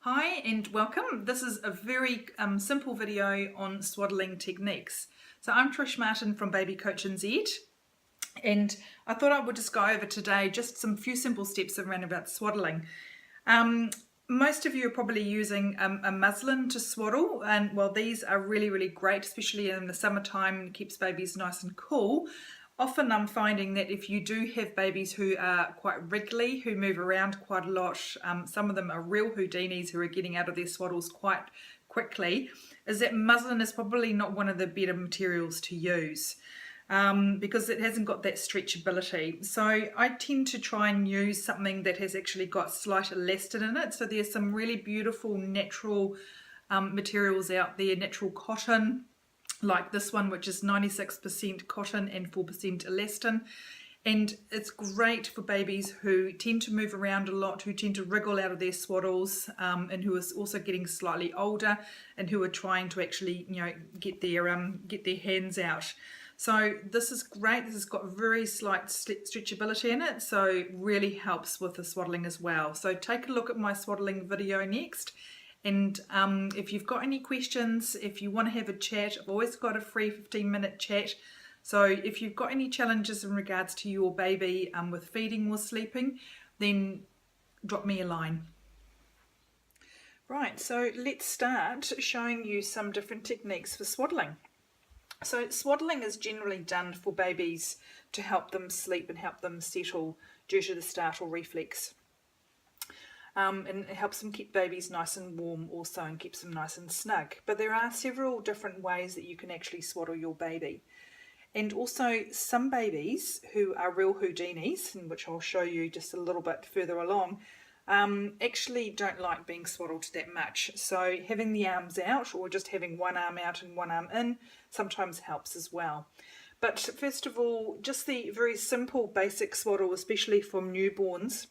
Hi and welcome. This is a very simple video on swaddling techniques. So I'm Trish Martin from Baby Coach NZ, and I thought I would just go over today just some few simple steps around about swaddling. Most of you are probably using a muslin to swaddle, and well, these are really great, especially in the summertime. It keeps babies nice and cool. Often I'm finding that if you do have babies who are quite wriggly, who move around quite a lot, some of them are real Houdinis who are getting out of their swaddles quite quickly, is that muslin is probably not one of the better materials to use. Because it hasn't got that stretchability. So I tend to try and use something that has actually got slight elastin in it. So there's some really beautiful natural materials out there, natural cotton, like this one, which is 96% cotton and 4% elastin. And it's great for babies who tend to move around a lot, who tend to wriggle out of their swaddles, and who are also getting slightly older and who are trying to actually, get their hands out. So this is great. This has got very slight stretchability in it, so really helps with the swaddling as well. So take a look at my swaddling video next. And if you've got any questions, if you want to have a chat, I've always got a free 15-minute chat. So if you've got any challenges in regards to your baby with feeding or sleeping, then drop me a line. Right, so let's start showing you some different techniques for swaddling. So swaddling is generally done for babies to help them sleep and help them settle due to the startle reflex. And it helps them keep babies nice and warm also and keeps them nice and snug. But there are several different ways that you can actually swaddle your baby. And also some babies who are real Houdinis, which I'll show you just a little bit further along, actually don't like being swaddled that much. So having the arms out or just having one arm out and one arm in sometimes helps as well. But first of all, just the very simple basic swaddle, especially for newborns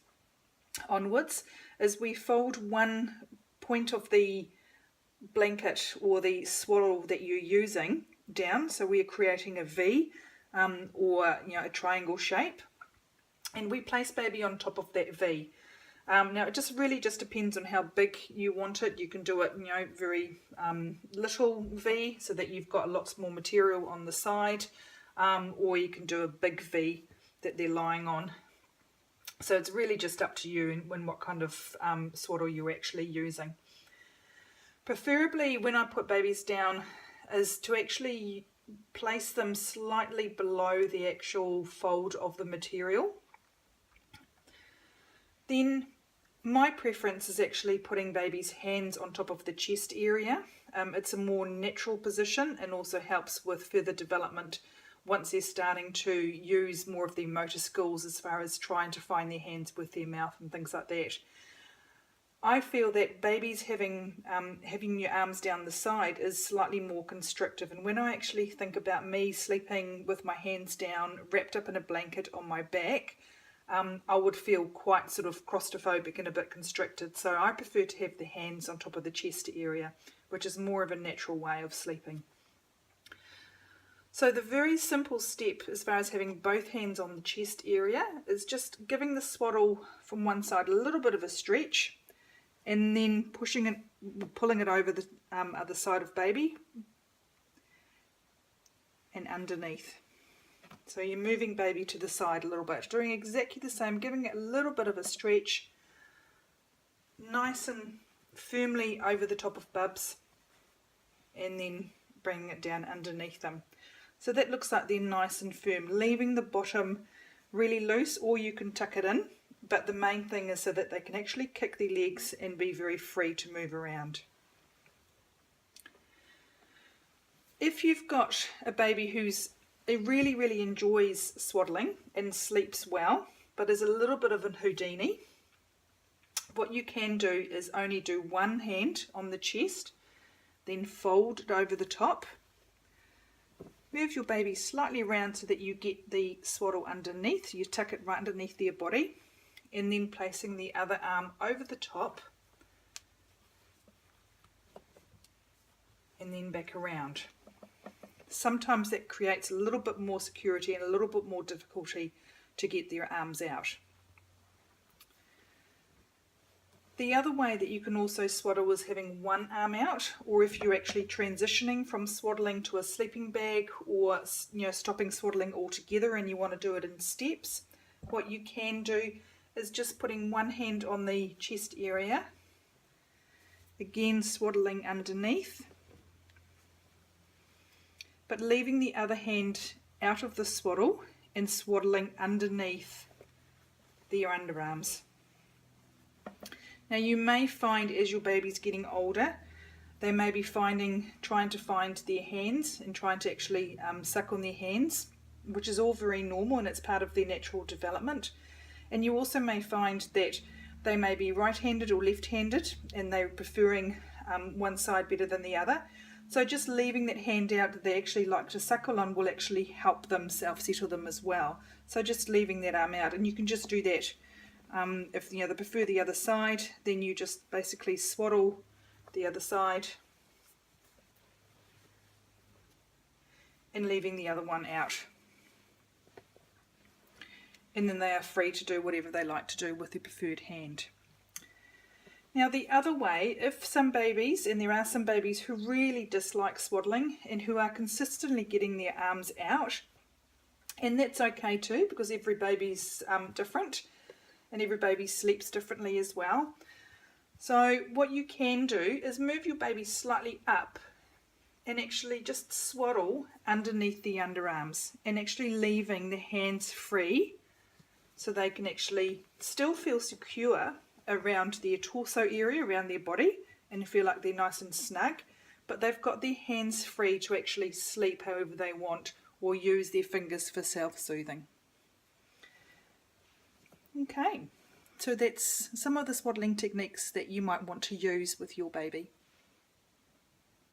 onwards, is we fold one point of the blanket or the swaddle that you're using down, so we're creating a V or a triangle shape, and we place baby on top of that V. Now it just really depends on how big you want it. You can do it very little V so that you've got lots more material on the side, or you can do a big V that they're lying on. So it's really just up to you and what kind of swaddle you're actually using. Preferably when I put babies down is to actually place them slightly below the actual fold of the material. Then my preference is actually putting baby's hands on top of the chest area. It's a more natural position and also helps with further development once they're starting to use more of their motor skills as far as trying to find their hands with their mouth and things like that. I feel that babies having your arms down the side is slightly more constrictive, and when I actually think about me sleeping with my hands down, wrapped up in a blanket on my back, I would feel quite sort of claustrophobic and a bit constricted. So I prefer to have the hands on top of the chest area, which is more of a natural way of sleeping. So the very simple step as far as having both hands on the chest area is just giving the swaddle from one side a little bit of a stretch, and then pulling it over the other side of baby and underneath. So you're moving baby to the side a little bit, doing exactly the same, giving it a little bit of a stretch, nice and firmly over the top of bubs, and then bringing it down underneath them. So that looks like they're nice and firm, leaving the bottom really loose, or you can tuck it in, but the main thing is so that they can actually kick their legs and be very free to move around. If you've got a baby who's really enjoys swaddling and sleeps well, but is a little bit of a Houdini, what you can do is only do one hand on the chest, then fold it over the top. Move your baby slightly around so that you get the swaddle underneath. You tuck it right underneath their body, and then placing the other arm over the top and then back around. Sometimes that creates a little bit more security and a little bit more difficulty to get their arms out. The other way that you can also swaddle is having one arm out, or if you're actually transitioning from swaddling to a sleeping bag, or stopping swaddling altogether and you want to do it in steps, what you can do is just putting one hand on the chest area, again swaddling underneath, but leaving the other hand out of the swaddle and swaddling underneath their underarms. Now you may find as your baby's getting older, they may be trying to find their hands and trying to actually suck on their hands, which is all very normal and it's part of their natural development. And you also may find that they may be right-handed or left-handed and they're preferring one side better than the other. So just leaving that hand out that they actually like to suckle on will actually help them self-settle them as well. So just leaving that arm out, and you can just do that. If they prefer the other side, then you just basically swaddle the other side and leaving the other one out. And then they are free to do whatever they like to do with their preferred hand. Now the other way, if some babies, and there are some babies who really dislike swaddling and who are consistently getting their arms out, and that's okay too, because every baby's different and every baby sleeps differently as well. So what you can do is move your baby slightly up and actually just swaddle underneath the underarms and actually leaving the hands free so they can actually still feel secure around their torso area, around their body, and feel like they're nice and snug, but they've got their hands free to actually sleep however they want or use their fingers for self-soothing. Okay, so that's some of the swaddling techniques that you might want to use with your baby.